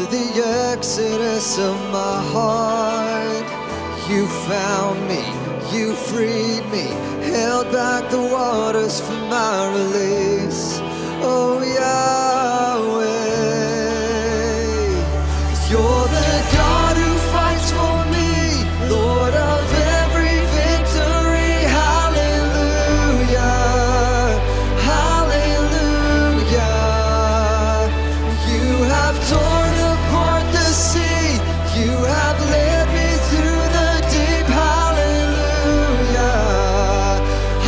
the exodus of my heart. You found me, you freed me, held back the waters for my release. Oh Yahweh, you're the God who fights for me, Lord of every victory. Hallelujah, hallelujah. You have torn apart the sea, you have led me through the deep. Hallelujah,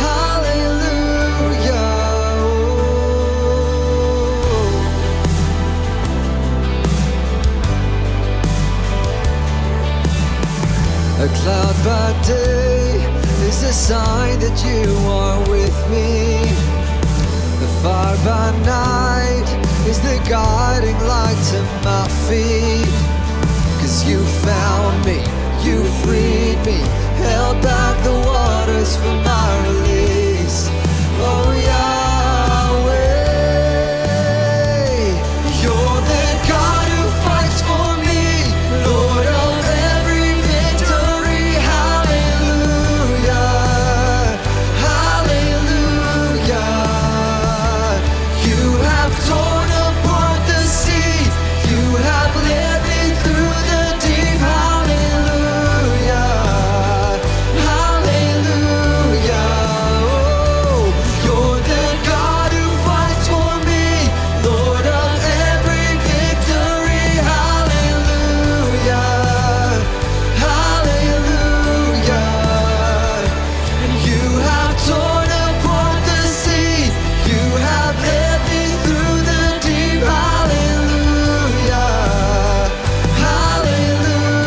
hallelujah. A cloud by day is a sign that you are with me. The fire by night is the guiding light to my feet. 'Cause you found me, you freed me, held back the waters for my release. Oh Yahweh, you're the God who fights for me, Lord of every victory. Hallelujah, hallelujah. You have torn apart the sea, you have led me through the deep. Hallelujah, hallelujah. Oh, you're the God who fights for me, Lord of every victory. Hallelujah, hallelujah. And you have torn apart the sea, you have led me through the deep. Hallelujah, hallelujah.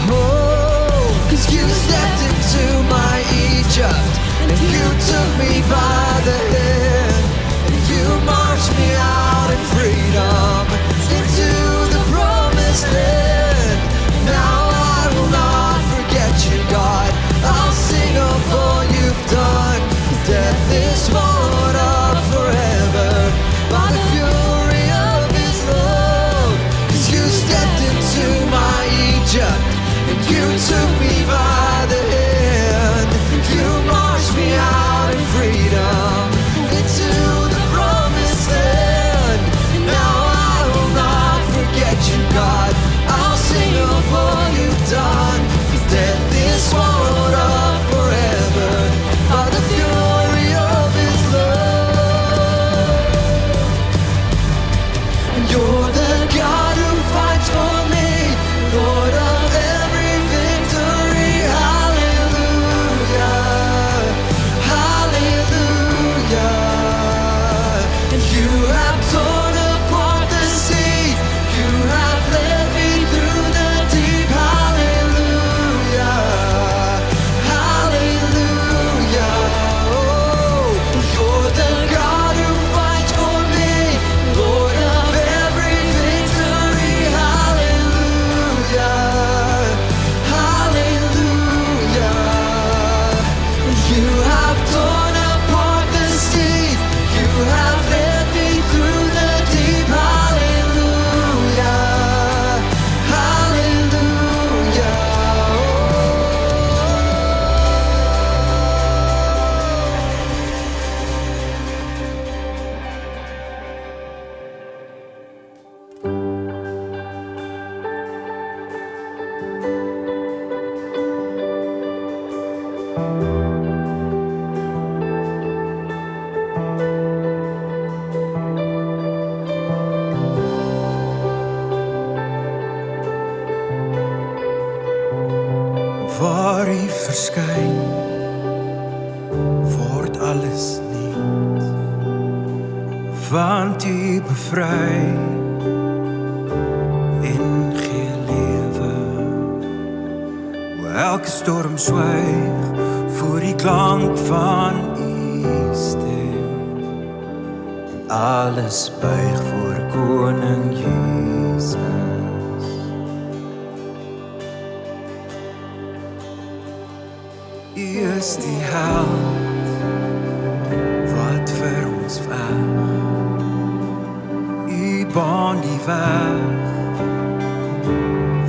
Oh, 'cause you stepped into my Egypt, and you took me by the hand, and you marched me out in freedom into the promised land. Now I will not forget you, God. I'll sing of all you've done. Death is swallowed up forever by the fury of his love. 'Cause you stepped into my Egypt, and you took me by the hand. You marched me out in freedom into the promised land. Now I will not forget you, God. I'll sing of all you've done. 'Cause death is swallowed up forever by the fury of his love. You're the God who fights for me, Lord of every victory. Hallelujah, hallelujah. And you have torn apart the sea, you have led me through the deep. Hallelujah, hallelujah. Oh, you're the God who fights for me, Lord of every victory. Hallelujah, hallelujah. You have torn apart the sea, you have led me through the deep. Hallelujah, hallelujah. Waar U verskyn, word alles nuut. want U bevry en gee lewe. Elke storm swyg voor die klank van U stem. Alles buig voor Koning Jesus. U is die held wat vir ons veg. U baan die weg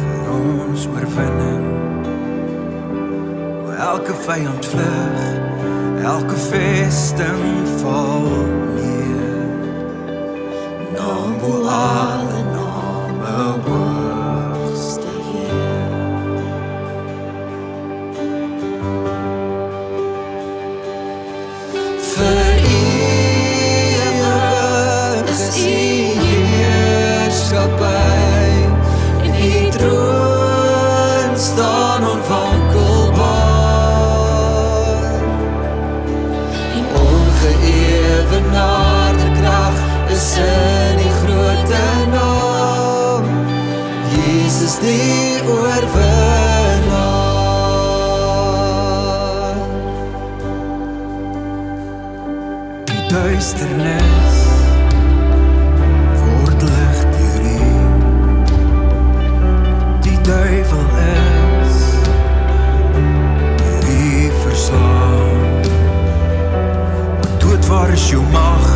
vir ons oorwinning. Elke vyand vlug, elke vesting val neer. Naam bo alle name hoogste Heer. Vir ewig is U heerskappy en U troon staan onwankelbaar. En ongeëvenaarde krag is in die grote naam, Jesus die oorwinnaar. Die duisternis word lig deur U. Die duivel is deur U verslaan. Want dood, waar is jou mag?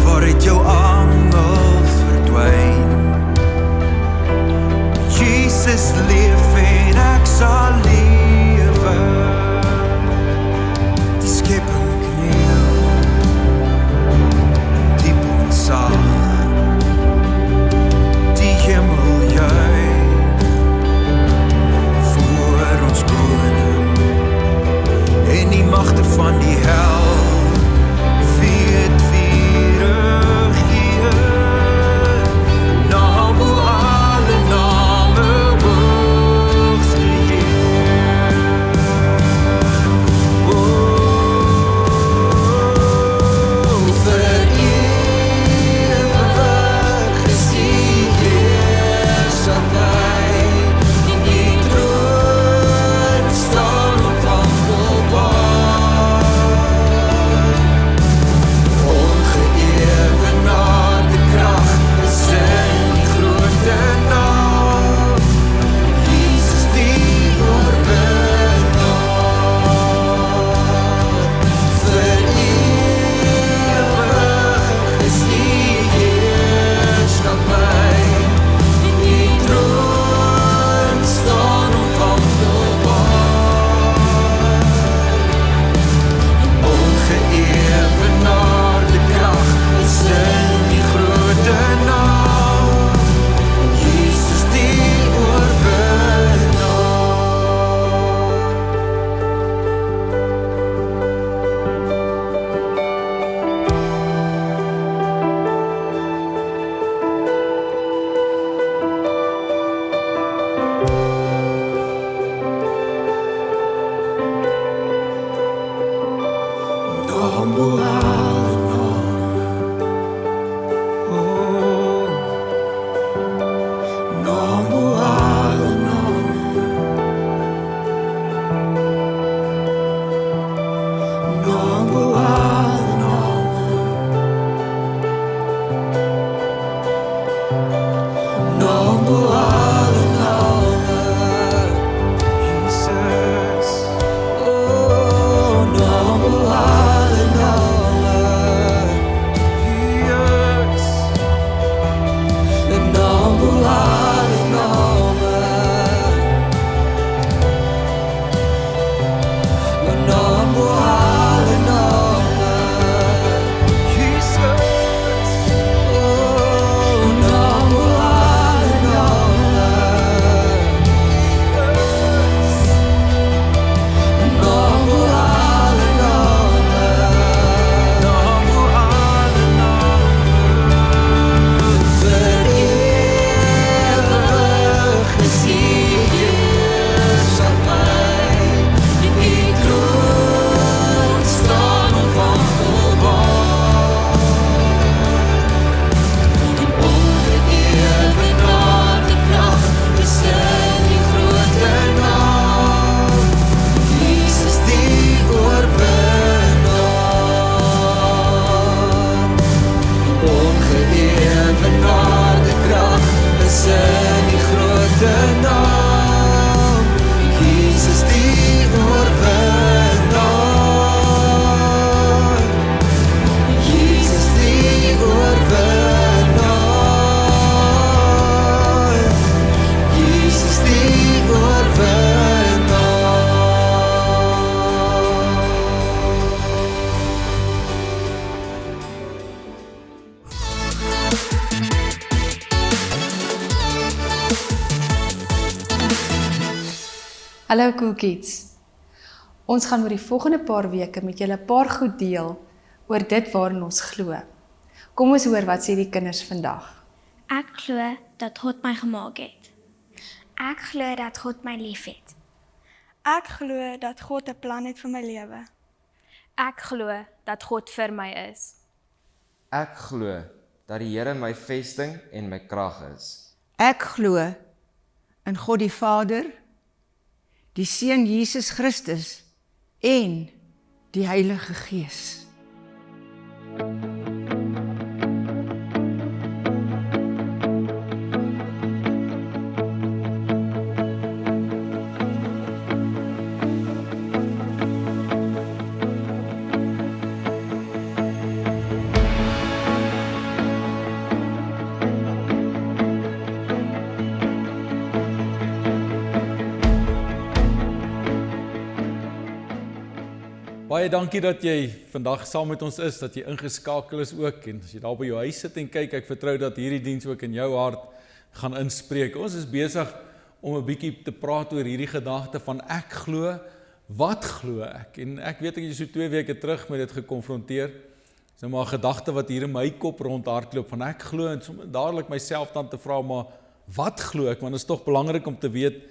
Waar het jou angel verdwyn? Jesus leef en ek sal lewe. Die skepping kneel Hallo cool kids. Ons gaan oor die volgende paar weke met julle 'n paar goed deel oor dit waarin ons glo. Kom ons hoor wat sê die kinders vandag. Ek glo dat God my gemaak het. Ek glo dat God my liefhet. Ek glo dat God 'n plan het vir my lewe. Ek glo dat God vir my is. Ek glo dat die Here my vesting en my krag is. Ek glo in God die Vader, die Seun Jesus Christus en die Heilige Gees. Baie dankie dat jy vandag saam met ons is, dat jy ingeskakel is ook, en as jy daar by jou huis sit en kyk, ek vertrou dat hierdie diens ook in jou hart gaan inspreek. Ons is besig om 'n bietjie te praat oor hierdie gedagte van ek glo, wat glo ek? En ek weet ek het so 2 weke terug met dit gekonfronteer. Dis nou maar 'n gedagte wat hier in my kop rondhardloop van ek glo, en sommer dadelik myself dan te vra, maar wat glo ek? Want dit is tog belangrik om te weet,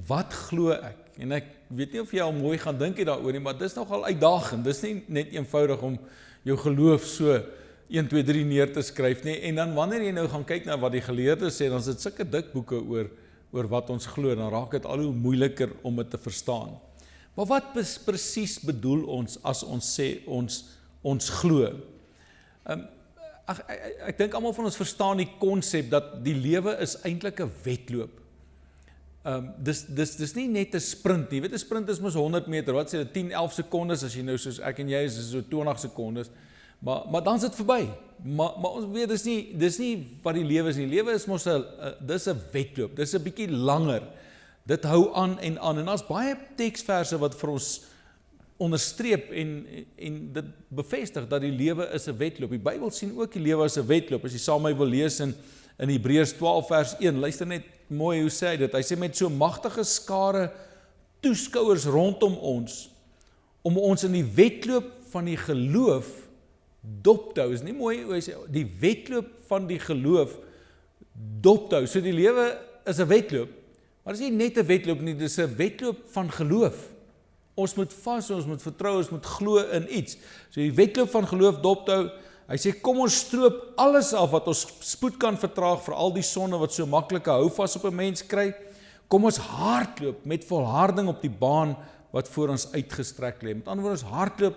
wat glo ek? En ek weet nie of jy al mooi gaan dink daaroor nie, maar dis nogal uitdagend. Dis nie net eenvoudig om jou geloof so 1, 2, 3 neer te skryf nie. En dan wanneer jy nou gaan kyk na wat die geleerdes sê, dan is dit sulke dik boeke oor wat ons glo, dan raak dit al hoe moeiliker om dit te verstaan. Maar wat presies bedoel ons as ons sê ons glo? Ek dink almal van ons verstaan die konsep dat die lewe is eintlik 'n wedloop. Dis nie net 'n sprint nie. Jy weet 'n sprint is mos 100 meter. Wat sê dit 10, 11 sekondes as jy nou soos ek en jy is so 20 sekondes. Maar dan is dit verby. Maar ons weet dis nie wat die lewe is nie. Die lewe is mos dis 'n wedloop. Dis 'n bietjie langer. Dit hou aan en aan, en daar's baie teksverse wat vir ons onderstreep en dit bevestig dat die lewe is 'n wedloop. Die Bybel sien ook die lewe as 'n wedloop. As jy saam met my wil lees in Hebreërs 12 vers 1, luister net mooi hoe sê hy dit. Hy sê met so magtige skare toeskouers rondom ons, om ons in die wedloop van die geloof dop te hou. Is nie mooi hoe hy sê, die wedloop van die geloof dop te hou. So die lewe is 'n wedloop, maar dit is nie net 'n wedloop nie, dit is 'n wedloop van geloof. Ons moet vas, ons moet vertrou, ons moet glo in iets. So die wedloop van geloof dop te hou. Hy sê kom ons stroop alles af wat ons spoed kan vertraag vir al die sonde wat so maklike houvas op 'n mens kry. Kom ons hardloop met volharding op die baan wat voor ons uitgestrek lê. Met ander woorde, ons hardloop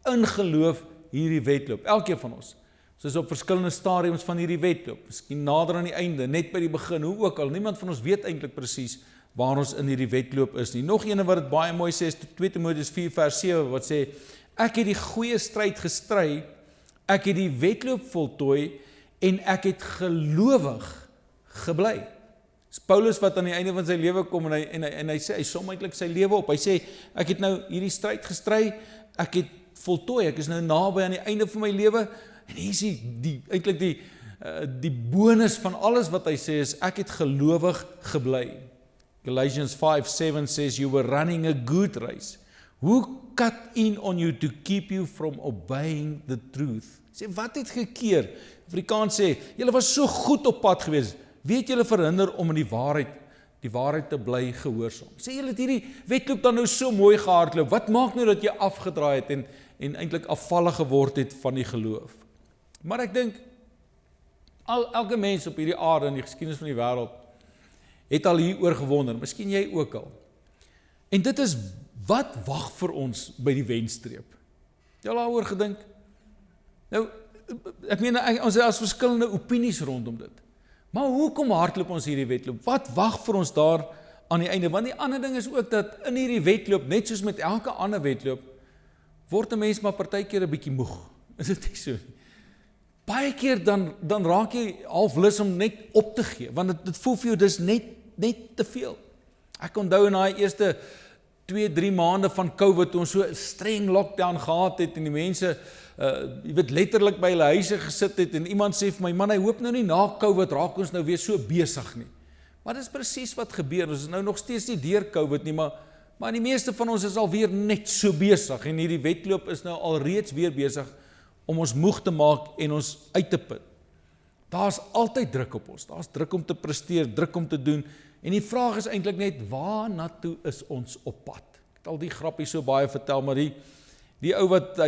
in geloof hierdie wedloop. Elkeen van ons. Ons is op verskillende stadiums van hierdie wedloop. Miskien nader aan die einde, net by die begin, hoe ook al. Niemand van ons weet eintlik presies waar ons in hierdie wedloop is nie. Nog een wat dit baie mooi sê is 2 Timoteus 4 vers 7 wat sê ek het die goeie stryd gestry, ek het die wedloop voltooi en ek het gelowig gebly. Dis Paulus wat aan die einde van sy lewe kom en hy sê hy som eintlik sy lewe op. Hy sê ek het nou hierdie stryd gestry, ek het voltooi, ek is nou naby aan die einde van my lewe en hier is eintlik die bonus van alles wat hy sê is ek het gelowig gebly. Galatians 5:7 says you were running a good race. Who cut in on you to keep you from obeying the truth? Sê, wat het gekeer? Afrikaans sê, julle was so goed op pad gewees, wie het julle verhinder om in die waarheid te bly gehoorsaam? Sê, julle het hierdie wedloop dan nou so mooi gehardloop, wat maak nou dat jy afgedraai het en eintlik afvallig geword het van die geloof? Maar ek dink, elke mens op hierdie aarde in die geskiedenis van die wêreld, het al hier oor gewonder, miskien jy ook al. En dit is, wat wag vir ons by die wenstreep? Jy al daaroor gedink? Nou, ek meen, ons het verskillende opinies rondom dit. Maar hoekom hardloop ons hierdie wedloop? Wat wag vir ons daar aan die einde? Want die ander ding is ook dat in hierdie wedloop, net soos met elke ander wedloop, word 'n mens maar partykeer 'n bietjie moeg. Is dit nie so? Baie keer dan raak jy half lus om net op te gee, want dit voel vir jou, dis net te veel. Ek onthou in daai eerste 2-3 maande van COVID, toe ons so 'n streng lockdown gehad het, en die mense, jy weet, letterlik by hulle huise gesit het, en iemand sê vir my, man, hy hoop nou nie na COVID raak ons nou weer so besig nie. Maar dis presies wat gebeur, ons is nou nog steeds nie deur COVID nie, maar Maar die meeste van ons is alweer net so besig en hierdie wedloop is nou alreeds weer besig om ons moeg te maak en ons uit te put. Daar's altyd druk op ons. Daar's druk om te presteer, druk om te doen en die vraag is eintlik net waarna toe is ons op pad? Ek het al die grappie so baie vertel, maar die ou wat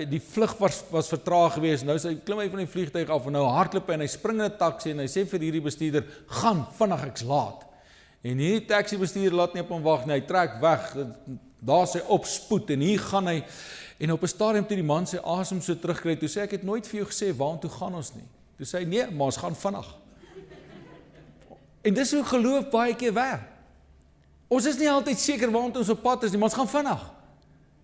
die vlug was vertraag geweest, nou klim hy van die vliegtuig af en nou hardloop hy en hy spring in 'n taxi en hy sê vir hierdie bestuurder, gaan vinnig, ek's laat. En hierdie taxi bestuurder laat nie op hom wag nie, hy trek weg, daar sy opspoed en hier gaan hy, en op 'n stadium toe die man sy asem so terugkry, toe sê ek het nooit vir jou gesê waartoe gaan ons nie. Toe sê hy nee, maar ons gaan vinnig. En dis hoe geloof baie keer werk. Ons is nie altyd seker waartoe ons op pad is nie, maar ons gaan vinnig.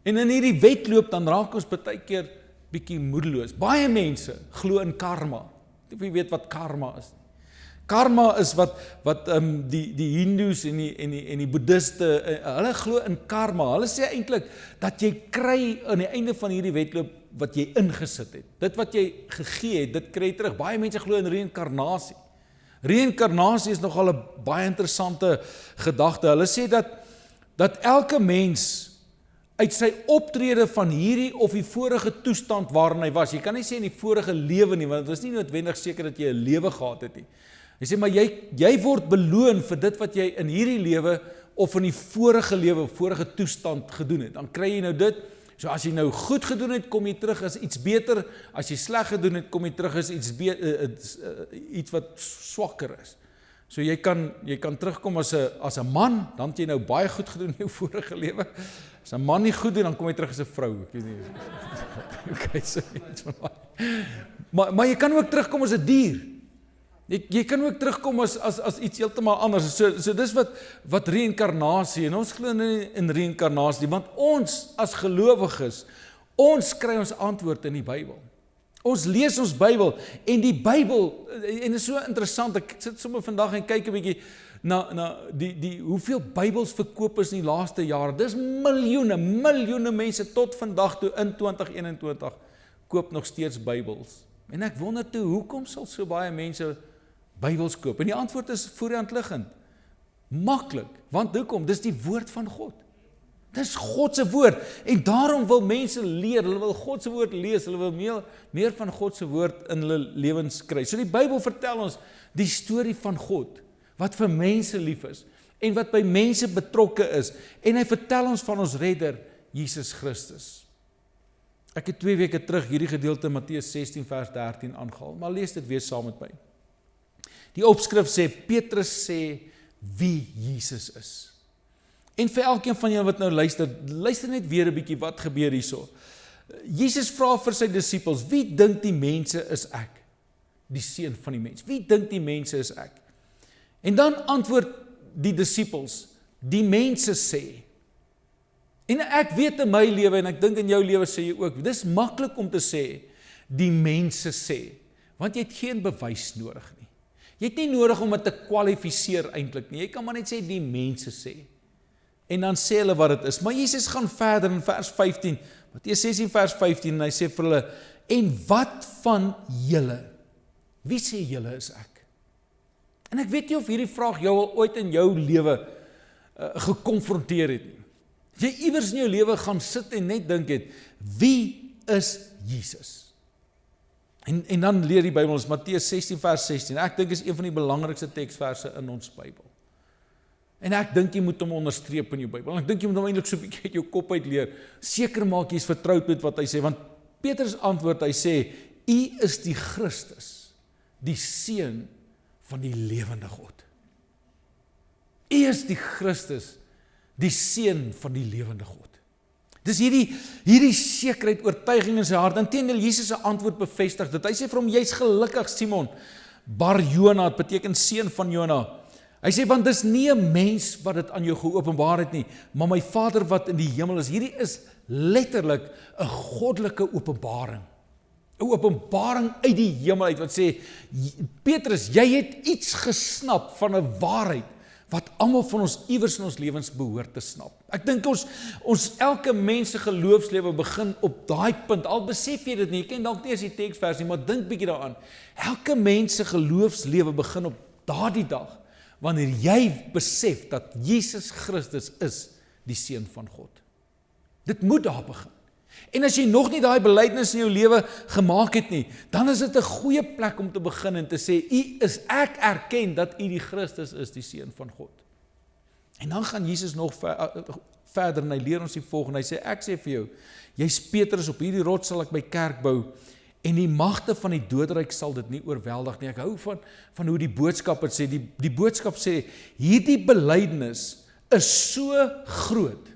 En in hierdie wedloop dan raak ons baie keer bietjie moedeloos. Baie mense glo in karma. Of jy weet wat karma is. Karma is wat die Hindoes en die Boeddhiste, hulle glo in karma. Hulle sê eintlik dat jy kry aan die einde van hierdie wedloop wat jy ingesit het. Dit wat jy gegee het, dit kry jy terug. Baie mense glo in reïnkarnasie. Reïnkarnasie is nogal 'n baie interessante gedagte. Hulle sê dat elke mens uit sy optrede van hierdie of die vorige toestand waarin hy was, jy kan nie sê in die vorige lewe nie, want dit is nie noodwendig seker dat jy 'n lewe gehad het nie. Hy sê, maar jy word beloon vir dit wat jy in hierdie lewe of in die vorige lewe, vorige toestand gedoen het. Dan kry jy nou dit, so as jy nou goed gedoen het, kom jy terug as iets beter, as jy sleg gedoen het, kom jy terug as iets wat swakker is. So jy kan terugkom as 'n man, dan het jy nou baie goed gedoen in jou vorige lewe. As 'n man nie goed doen, dan kom jy terug as 'n vrou. Ek weet nie. Okay, so iets van daai. Maar jy kan ook terugkom as 'n dier. Jy kan ook terugkom as iets heeltemal anders. So dis wat reïnkarnasie, en ons glo in reïnkarnasie, want ons as gelowiges, ons kry ons antwoord in die Bybel. Ons lees ons Bybel, en die Bybel, en dit is so interessant, ek sit sommer vandag en kyk 'n bietjie na hoeveel Bybels verkoop is in die laaste jare. Dis miljoene mense tot vandag toe in 2021 koop nog steeds Bybels. En ek wonder toe, hoekom sal so baie mense Bybels koop? En die antwoord is voor die hand liggend. Maklik, want hoekom? Dis die woord van God. Dis God se woord, en daarom wil mense leer, hulle wil God se woord lees, hulle wil meer van God se woord in hulle lewens kry. So die Bybel vertel ons die storie van God, wat vir mense lief is, en wat by mense betrokke is, en hy vertel ons van ons redder, Jesus Christus. Ek het 2 weke terug hierdie gedeelte Matteus 16 vers 13 aangehaal, maar lees dit weer saam met my. Die opskrif sê, Petrus sê wie Jesus is. En vir elkeen van julle wat nou luister net weer 'n bietjie wat gebeur hierso. Jesus vra vir sy disippels, wie dink die mense is ek? Die seun van die mens. Wie dink die mense is ek? En dan antwoord die disippels, die mense sê. En ek weet in my lewe, en ek dink in jou lewe sê jy ook, dis maklik om te sê, die mense sê, want jy het geen bewys nodig nie. Jy het nie nodig om dit te kwalifiseer eintlik nie, jy kan maar net sê, die mense sê. En dan sê hulle wat dit is. Maar Jesus gaan verder in vers 15, Matteus 16 vers 15, en hy sê vir hulle, en wat van julle? Wie sê julle is ek? En ek weet nie of hierdie vraag jou al ooit in jou lewe gekonfronteer het nie. Jy iewers in jou lewe gaan sit en net dink het, wie is Jesus? En dan leer die Bybel ons Matteus 16 vers 16. Ek dink is een van die belangrikste teksverse in ons Bybel. En ek dink jy moet hom onderstreep in jou Bybel. En ek dink jy moet hom eintlik so 'n bietjie uit jou kop uit leer. Seker maak jy is vertroud met wat hy sê, want Petrus antwoord, hy sê, U is die Christus, die seun van die lewende God. U is die Christus, die seun van die lewende God. Dis hierdie sekerheid, oortuiging in sy hart. Inteendeel, Jesus se antwoord bevestig dit. Hy sê vir hom, jy's gelukkig Simon, Bar Jona, dit beteken seun van Jona. Hy sê, want dis nie 'n mens wat dit aan jou geopenbaar het nie, maar my Vader wat in die hemel is. Hierdie is letterlik 'n goddelike openbaring. 'n Openbaring uit die hemel uit, wat sê, Petrus, jy het iets gesnap van 'n waarheid, wat almal van ons iewers in ons lewens behoort te snap. Ek dink ons elke mens se geloofslewe begin op daai punt, al besef jy dit nie, jy ken dalk nie eens die teksvers nie, maar dink bietjie daaraan. Elke mens se geloofslewe begin op daardie dag, wanneer jy besef dat Jesus Christus is die Seun van God. Dit moet daar begin. En as jy nog nie daai belydenis in jou lewe gemaak het nie, dan is dit 'n goeie plek om te begin en te sê, ek erken dat U die Christus is, die Seun van God. En dan gaan Jesus nog verder en hy leer ons die volgende. Hy sê, ek sê vir jou, jy's Petrus, op hierdie rots sal ek my kerk bou, en die magte van die doodryk sal dit nie oorweldig nie. Ek hou van hoe die boodskap het sê, die boodskap sê, hierdie belydenis is so groot.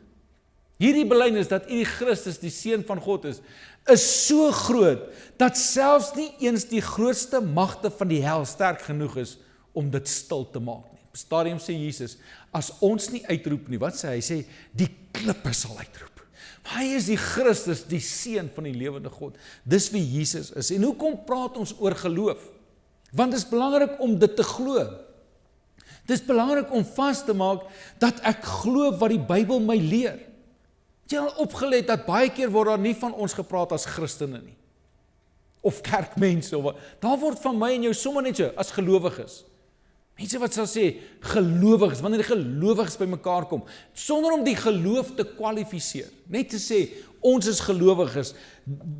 Hierdie belydenis dat U die Christus, die Seun van God is so groot, dat selfs nie eens die grootste magte van die hel sterk genoeg is, om dit stil te maak nie. Op 'n stadium sê Jesus, as ons nie uitroep nie, wat sê hy? Hy sê, die klippe sal uitroep. Maar hy is die Christus, die Seun van die lewende God. Dis wie Jesus is. En hoekom praat ons oor geloof? Want dit is belangrik om dit te glo. Dit is belangrik om vas te maak, dat ek glo wat die Bybel my leer. Het jy al opgelet, dat baie keer word daar nie van ons gepraat as Christene nie, of kerkmense, of wat. Daar word van my en jou sommer net so, as gelowiges. Mense wat sal sê, gelowiges, wanneer die gelowiges by mekaar kom, sonder om die geloof te kwalifiseer, net te sê, ons is gelowiges,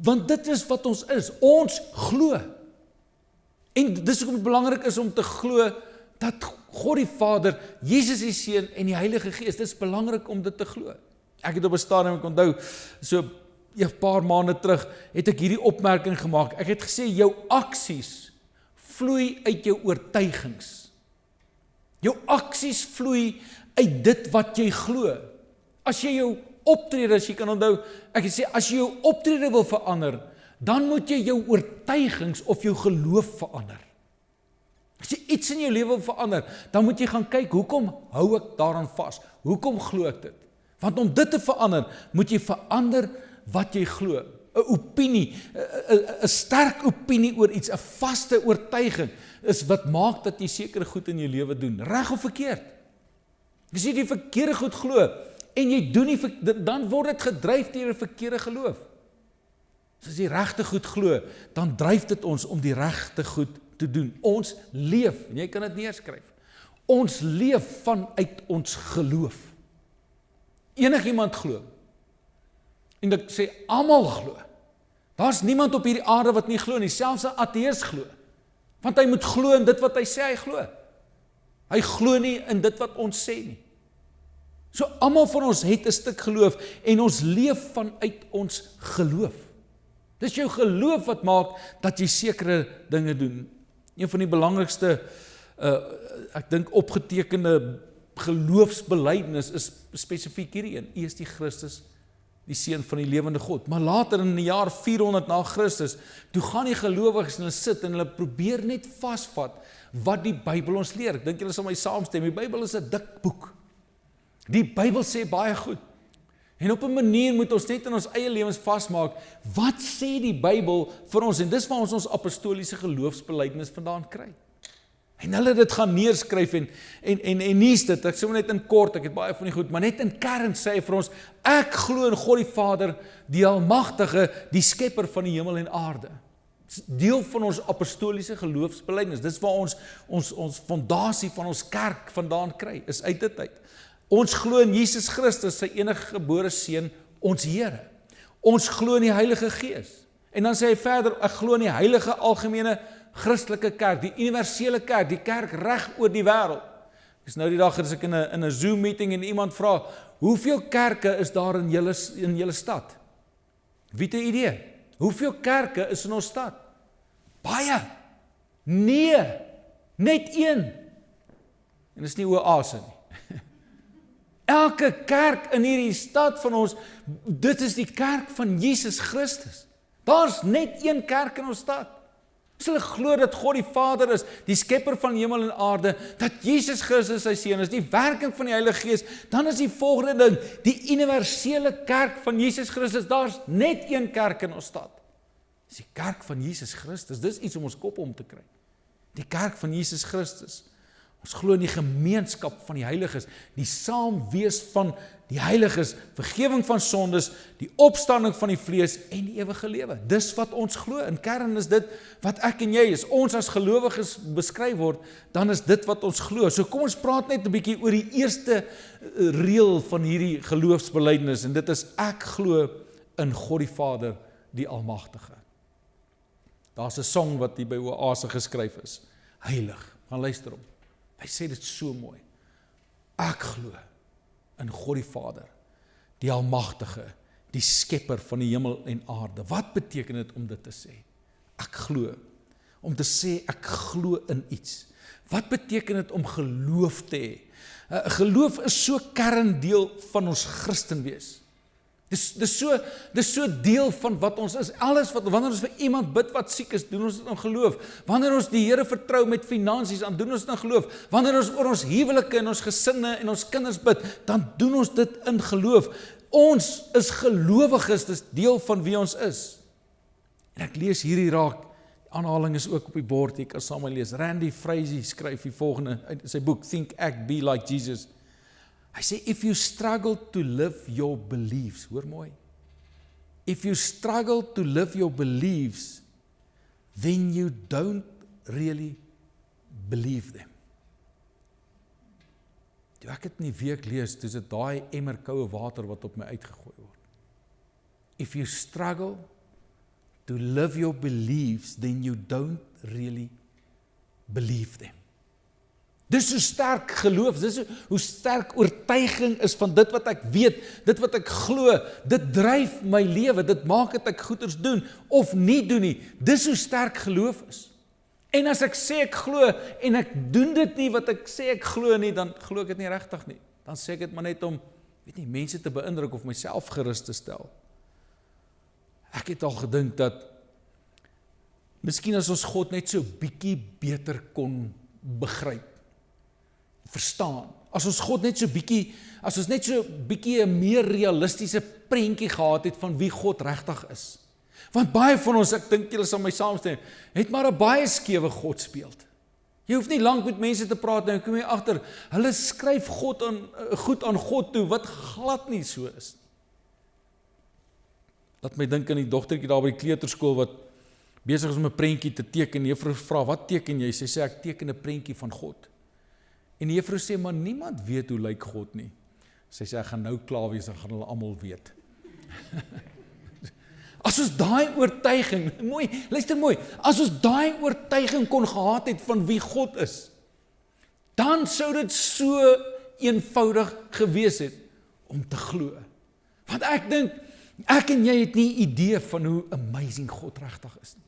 want dit is wat ons is, ons glo. En dis hoekom dit belangrik is om te glo, dat God die Vader, Jesus die Seun en die Heilige Gees, dit is belangrik om dit te glo. Ek het op 'n stadium, ek onthou, so 'n paar maande terug, het ek hierdie opmerking gemaak. Ek het gesê, jou aksies vloei uit jou oortuigings. Jou aksies vloei uit dit wat jy glo. As jy jou optrede, as jy kan onthou, ek het sê, as jy jou optrede wil verander, dan moet jy jou oortuigings of jou geloof verander. As jy iets in jou lewe wil verander, dan moet jy gaan kyk, hoekom hou ek daaraan vas? Hoekom glo ek dit? Want om dit te verander, moet jy verander wat jy glo. 'n Opinie, 'n sterk opinie oor iets, 'n vaste oortuiging, is wat maak dat jy sekere goed in jou lewe doen, reg of verkeerd. As jy die verkeerde goed glo, en jy doen nie, dan word dit gedryf deur 'n verkeerde geloof. As jy regte goed glo, dan dryf dit ons om die regte goed te doen. Ons leef, en jy kan dit neerskryf, ons leef vanuit ons geloof. Enigiemand glo, en ek sê, almal glo. Daar's niemand op hierdie aarde wat nie glo nie, selfs 'n ateïs glo. Want hy moet glo in dit wat hy sê hy glo. Hy glo nie in dit wat ons sê nie. So almal van ons het 'n stuk geloof, en ons leef vanuit ons geloof. Dis jou geloof wat maak dat jy sekere dinge doen. Een van die belangrikste, ek dink opgetekende geloofsbelydenis is spesifiek hierdie een. U is die Christus, die Seun van die lewende God. Maar later in die jaar 400 na Christus, toe gaan die gelowiges en hulle sit en hulle probeer net vasvat wat die Bybel ons leer. Ek dink julle sal my saamstem, die Bybel is 'n dik boek. Die Bybel sê baie goed. En op 'n manier moet ons net in ons eie lewens vasmaak, wat sê die Bybel vir ons? En dis waar ons apostoliese geloofsbelydenis vandaan kry. En hulle dit gaan neerskryf en nuus dit, ek sê net in kort, ek het baie van die goed, maar net in kern sê hy vir ons, ek glo in God die Vader, die Almagtige, die skepper van die hemel en aarde. Deel van ons apostoliese geloofsbelydenis, dis waar ons fondasie van ons kerk vandaan kry, is uit dit uit. Ons glo in Jesus Christus, sy enige gebore Seun, ons Here. Ons glo in die Heilige Gees. En dan sê hy verder, ek glo in die heilige algemene Christelike kerk, die universele kerk, die kerk reg oor die wêreld. Dis nou die dag as ek in 'n Zoom meeting en iemand vra, hoeveel kerke is daar in julle stad? Wie het 'n idee? Hoeveel kerke is in ons stad? Baie. Nee, net een. En dis nie oase nie. Elke kerk in hierdie stad van ons, dit is die kerk van Jesus Christus. Daar's net een kerk in ons stad. As hulle glo dat God die Vader is, die skepper van hemel en aarde, dat Jesus Christus sy Seun is, die werking van die Heilige Gees, dan is die volgende ding, die universele kerk van Jesus Christus, daar's net een kerk in ons stad. Dis die kerk van Jesus Christus, dis iets om ons kop om te kry. Die kerk van Jesus Christus. Ons glo in die gemeenskap van die heiliges, die saamwees van die heiliges, vergewing van sondes, die opstanding van die vlees en die ewige lewe. Dis wat ons glo. In kern is dit wat ek en jy is. Ons as gelowiges beskryf word, dan is dit wat ons glo. So kom ons praat net 'n bietjie oor die eerste reël van hierdie geloofsbelijdenis, en dit is ek glo in God die Vader, die Almagtige. Daar's 'n song wat hier by Oase geskryf is. Heilig. Gaan luister hom. Hy sê dit so mooi. Ek glo in God die Vader, die Almagtige, die skepper van die hemel en aarde. Wat beteken dit om dit te sê? Ek glo. Om te sê ek glo in iets. Wat beteken dit om geloof te hê? Geloof is so kerndeel van ons Christen wees. Dis so deel van wat ons is. Alles wanneer ons vir iemand bid wat siek is, doen ons dit in geloof. Wanneer ons die Here vertrou met finansies, dan doen ons dit in geloof. Wanneer ons oor ons huwelike en ons gesinne en ons kinders bid, dan doen ons dit in geloof. Ons is gelowiges, dis deel van wie ons is. En ek lees hierdie raak, die aanhaling is ook op die bord, jy kan saam lees. Randy Frazee skryf die volgende uit sy boek, Think, Act, Be Like Jesus. Hy sê, if you struggle to live your beliefs, hoor mooi, if you struggle to live your beliefs, then you don't really believe them. Toe ek het in die week lees, dis dit daai emmer koue water wat op my uitgegooi word. If you struggle to live your beliefs, then you don't really believe them. Dis hoe sterk geloof, dis hoe sterk oortuiging is van dit wat ek weet, dit wat ek glo, dit dryf my lewe, dit maak dat ek goeders doen, of nie doen nie, dis hoe sterk geloof is. En as ek sê ek glo, en ek doen dit nie wat ek sê ek glo nie, dan glo ek dit nie regtig nie. Dan sê ek dit maar net om, mense te beïndruk of myself gerus te stel. Ek het al gedink dat, miskien as ons God net so bietjie beter kon begryp, verstaan, as ons God net so bietjie, as ons net so bietjie 'n meer realistiese prentjie gehad het van wie God regtig is. Want baie van ons, ek dink julle sal my saamstem, het maar 'n baie skewe God speeld. Jy hoef nie lank met mense te praat nie, kom jy agter, hulle skryf goed aan God toe, wat glad nie so is. Laat my dink aan die dogtertjie daar by die kleuterskool wat besig is om 'n prentjie te teken. Die juffrou vra, wat teken jy? Sy sê, ek teken 'n prentjie van God. En die juffrou sê, maar niemand weet hoe lyk God nie. Sy sê, ek gaan nou klaar wees, dan gaan hulle almal weet. As ons daai oortuiging, mooi, luister mooi, as ons daai oortuiging kon gehad het van wie God is, dan sou dit so eenvoudig gewees het om te glo. Want ek dink, ek en jy het nie idee van hoe amazing God regtig is nie.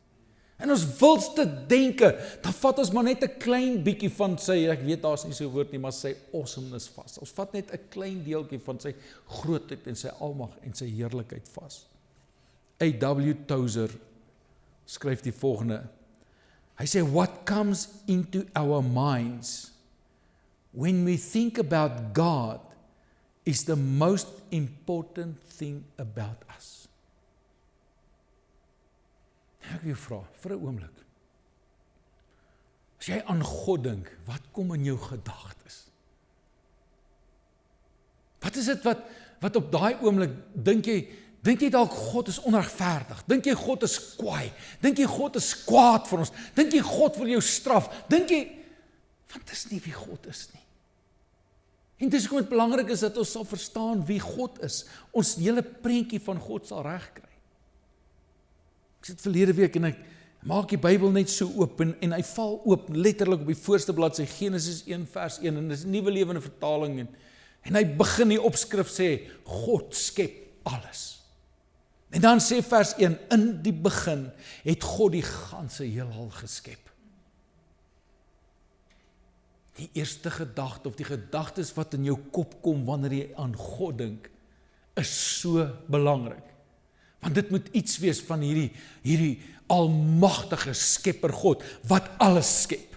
En ons wilste denke, dan vat ons maar net 'n klein bietjie van sy, ek weet daar's nie so 'n woord nie, maar sy awesomeness vas. Ons vat net 'n klein deeltjie van sy grootheid en sy almag en sy heerlikheid vas. A.W. Tozer skryf die volgende. Hy sê, what comes into our minds when we think about God is the most important thing about us. Ek wil vra, vir 'n oomblik. As jy aan God dink, wat kom in jou gedagtes? Wat is dit wat op daai oomblik, dink jy dalk God is onregverdig? Dink jy God is kwaai? Dink jy God is kwaad vir ons? Dink jy God wil jou straf? Dink jy, want dis nie wie God is nie. En dis hoekom dit belangrik is dat ons sal verstaan wie God is. Ons hele prentjie van God sal regkry. Ek sit verlede week en ek maak die Bybel net so oop en hy val oop letterlik op die voorste bladsy Genesis 1 vers 1 en dis 'n nuwe lewende vertaling en hy begin die opskrif sê God skep alles. En dan sê vers 1, in die begin het God die ganse heelal geskep. Die eerste gedagte of die gedagtes wat in jou kop kom wanneer jy aan God dink, is so belangrik. Want dit moet iets wees van hierdie almagtige skepper God, wat alles skep,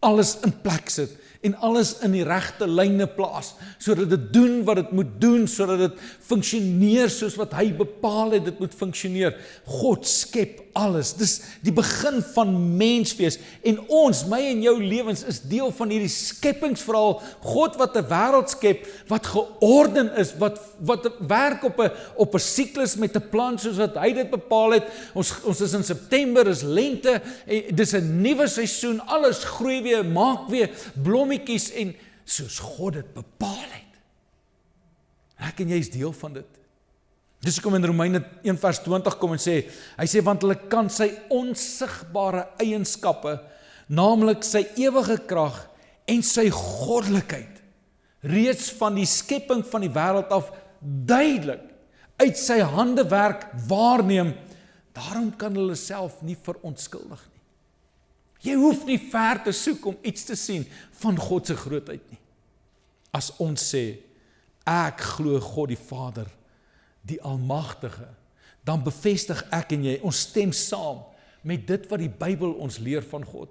alles in plek sit, en alles in die regte lyne plaas, sodat dit doen wat dit moet doen, sodat dit funksioneer soos wat hy bepaal het, dit moet funksioneer. God skep alles. Dis die begin van menswees. En ons, my en jou lewens, is deel van hierdie skepingsverhaal. God wat 'n wêreld skep, wat georden is, wat werk op 'n siklus met 'n plan, soos wat hy dit bepaal het. Ons is in September, is lente, dis 'n nuwe seisoen, alles groei weer, maak weer blommetjies, en soos God dit bepaal het. Ek en jy is deel van dit. Dus kom in Romeine 1 vers 20 kom en sê, hy sê, want hulle kan sy onsigbare eienskappe, naamlik sy ewige krag en sy goddelikheid, reeds van die skepping van die wêreld af duidelik uit sy handewerk waarneem, daarom kan hulle self nie verontskuldig nie. Jy hoef nie ver te soek om iets te sien van God se grootheid nie. As ons sê, ek glo God die Vader, die Almagtige, dan bevestig ek en jy, ons stem saam met dit wat die Bybel ons leer van God.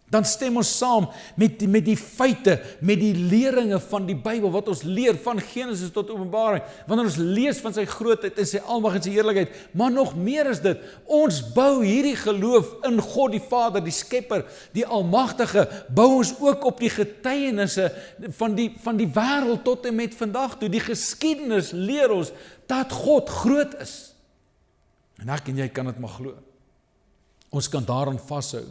Dan stem ons saam met die feite, met die leringe van die Bybel, wat ons leer van Genesis tot Openbaring, wanneer ons lees van sy grootheid en sy almag en sy heerlikheid, maar nog meer is dit, ons bou hierdie geloof in God die Vader, die Skepper, die Almagtige, bou ons ook op die getuienisse van die wêreld tot en met vandag toe. Die geskiedenis leer ons dat God groot is. En ek en jy kan dit maar glo. Ons kan daaraan vashou.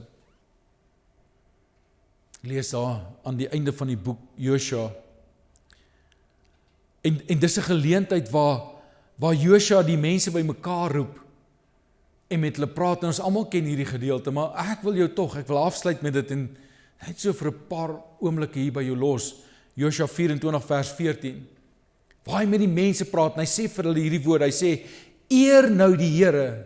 Lees daar aan die einde van die boek Josua. En dis 'n geleentheid waar Josua die mense bymekaar roep en met hulle praat, en ons almal ken hierdie gedeelte, maar ek wil afsluit met dit en net so vir 'n paar oomblikke hier by jou los. Josua 24 vers 14. Waar hy met die mense praat en hy sê vir hulle hierdie woorde, hy sê, eer nou die Here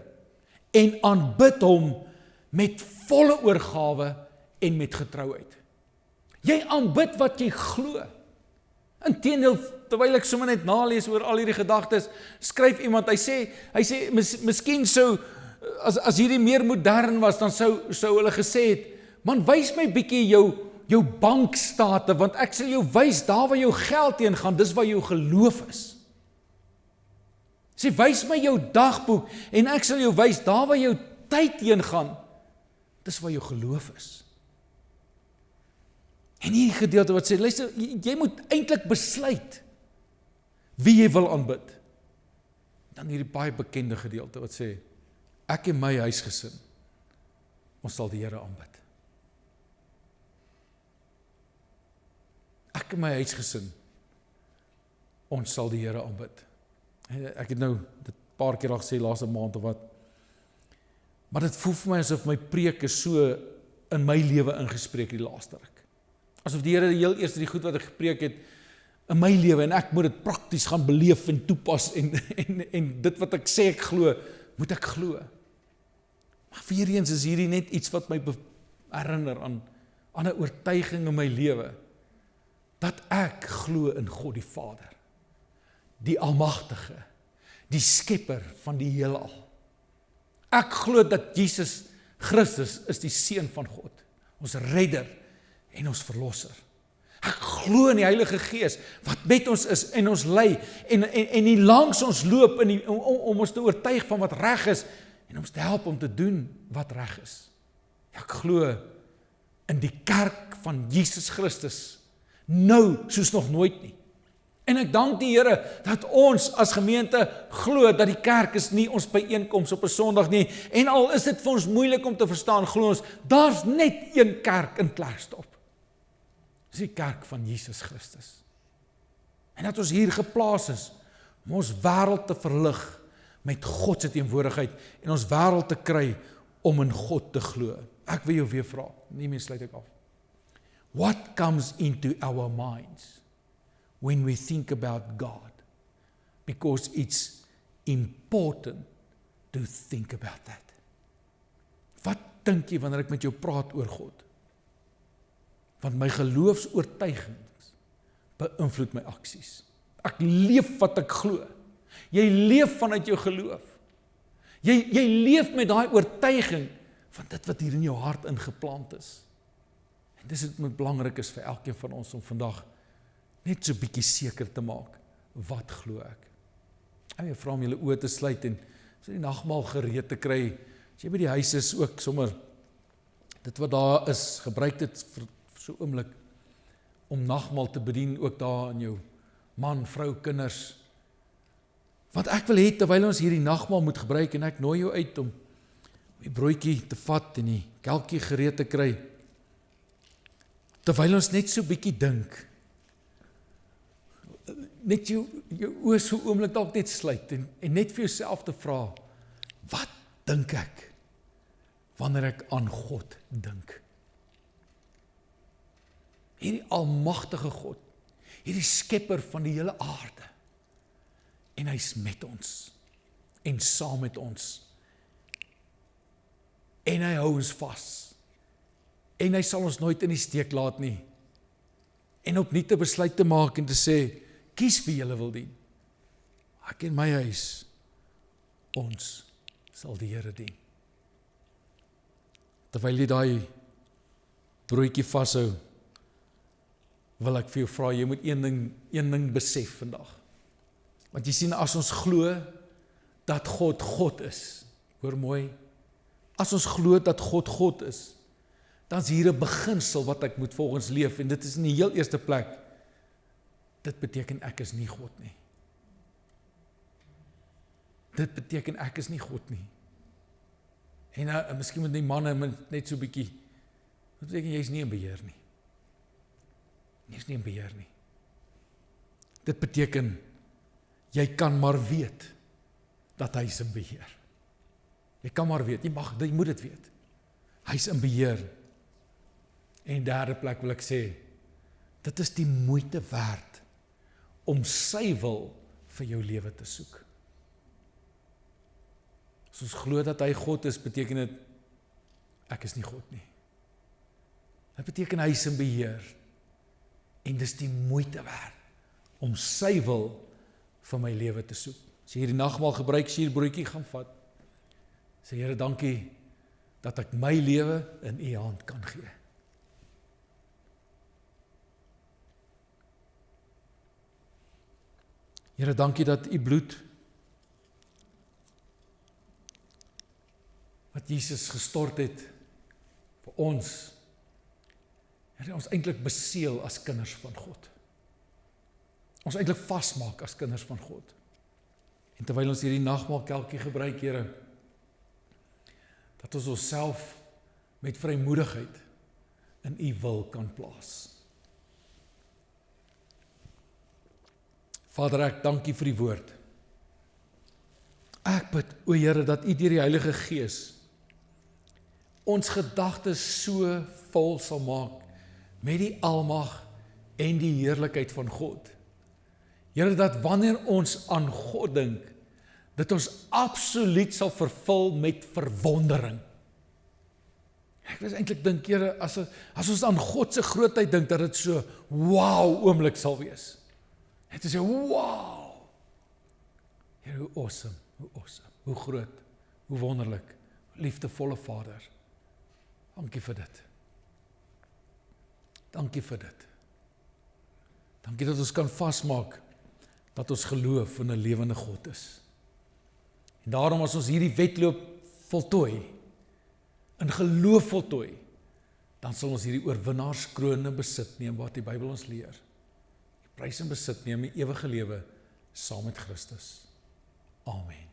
en aanbid hom met volle oorgawe en met getrouheid. Jy aanbid wat jy glo. Inteendeel, terwyl ek sommer net nalees oor al hierdie gedagtes, skryf iemand, hy sê, miskien sou, as hierdie meer modern was, dan sou hulle gesê het, man, wys my bietjie jou bankstate, want ek sal jou wys, daar waar jou geld heen gaan, dis waar jou geloof is. Sê, wys my jou dagboek, en ek sal jou wys, daar waar jou tyd heen gaan, dis waar jou geloof is. En hierdie gedeelte wat sê, luister, jy moet eintlik besluit wie jy wil aanbid. Dan hierdie baie bekende gedeelte wat sê, ek en my huisgesin, ons sal die Here aanbid. Ek en my huisgesin, ons sal die Here aanbid. Ek het nou dit paar keer al gesê, laaste maand of wat, maar dit voel vir my asof my preek is so in my lewe ingespreek die laaste ruk. Asof die Here heel eers die goed wat ek gepreek het in my lewe, en ek moet dit prakties gaan beleef en toepas, en dit wat ek sê ek glo, moet ek glo. Maar weer eens is hierdie net iets wat my herinner aan 'n oortuiging in my lewe, dat ek glo in God die Vader, die Almagtige, die Skepper van die heelal. Ek glo dat Jesus Christus is die Seun van God, ons redder en ons verlosser. Ek glo in die Heilige Gees, wat met ons is en ons lei, en nie langs ons loop om ons te oortuig van wat reg is, en ons te help om te doen wat reg is. Ek glo in die kerk van Jesus Christus, nou soos nog nooit nie. En ek dank die Here dat ons as gemeente glo dat die kerk is nie ons byeenkoms op 'n Sondag nie, en al is dit vir ons moeilik om te verstaan, glo ons, daar's net een kerk in Klerksdorp. Dis die kerk van Jesus Christus. En dat ons hier geplaas is om ons wêreld te verlig met God se teenwoordigheid en ons wêreld te kry om in God te glo. Ek wil jou weer vra, nie meer sluit ek af. What comes into our minds when we think about God? Because it's important to think about that. Wat dink jy wanneer ek met jou praat oor God? Want my geloofsoortuigings beïnvloed my aksies. Ek leef wat ek glo. Jy leef vanuit jou geloof. Jy leef met daai oortuiging van dit wat hier in jou hart ingeplant is. En dis wat belangrik is vir elkeen van ons om vandag net so bietjie seker te maak, wat glo ek? Ek wil vra om julle oë te sluit en so die nagmaal gereed te kry, As jy by die huis is ook sommer, dit wat daar is, gebruik dit vir so oomblik, om nagmaal te bedien, ook daar in jou man, vrou, kinders. Want ek wil hê, terwyl ons hierdie nagmaal moet gebruik, en ek nooi jou uit om die broodjie te vat en die kelkie gereed te kry, terwyl ons net so bietjie dink, net jou oë so oomblik dalk net sluit, en net vir jouself te vra, wat dink ek, wanneer ek aan God dink? Hierdie almagtige God, hierdie skepper van die hele aarde, en hy's met ons, en saam met ons, en hy hou ons vas, en hy sal ons nooit in die steek laat nie, en opnuut 'n besluit te maak en te sê, kies wie julle wil dien, ek en my huis, ons sal die Here dien. Terwyl jy daai broodjie vashou, wil ek vir jou vra, jy moet een ding besef vandag. Want jy sien, as ons glo dat God God is, hoor mooi, as ons glo dat God God is, dan is hier 'n beginsel wat ek moet volgens leef, en dit is in die heel eerste plek, dit beteken ek is nie God nie. Dit beteken ek is nie God nie. En miskien met die manne net so bietjie, dit beteken jy is nie in beheer nie. Jy is nie in beheer nie. Dit beteken, jy kan maar weet, dat hy is in beheer. Jy kan maar weet, jy moet dit weet. Hy is in beheer. En derde plek wil ek sê, dit is die moeite werd, om sy wil vir jou lewe te soek. As ons glo dat hy God is, beteken dit, ek is nie God nie. Dit beteken hy is in beheer, en dis die moeite werd, om sy wil vir my lewe te soek. As jy hierdie nagmaal gebruik, as jy hierdie broodjie gaan vat, sê Here, dankie, dat ek my lewe in u hand kan gee. Here, dankie dat u bloed, wat Jesus gestort het, vir ons, Here, ons eintlik beseël as kinders van God. Ons eintlik vasmaak as kinders van God. En terwyl ons hierdie nagmaal kelkie gebruik, Here, dat ons onsself met vrymoedigheid in u wil kan plaas. Vader, ek dankie vir die woord. Ek bid, o Here, dat u deur die Heilige Gees ons gedagtes so vol sal maak met die almag en die heerlikheid van God. Here, dat wanneer ons aan God dink, dit ons absoluut sal vervul met verwondering. Ek wil eintlik dink, Here, as ons aan God se grootheid dink, dat dit so wow oomblik sal wees. Net te sê, wow! Here, hoe awesome, hoe groot, hoe wonderlik, liefdevolle Vader. Dankie vir dit. Dankie vir dit. Dankie dat ons kan vasmaak, dat ons geloof in 'n lewende God is. En daarom as ons hierdie wedloop voltooi, in geloof voltooi, dan sal ons hierdie oorwinnaarskroon in besit neem, wat die Bybel ons leer. Die prys in besit neem, die ewige lewe, saam met Christus. Amen.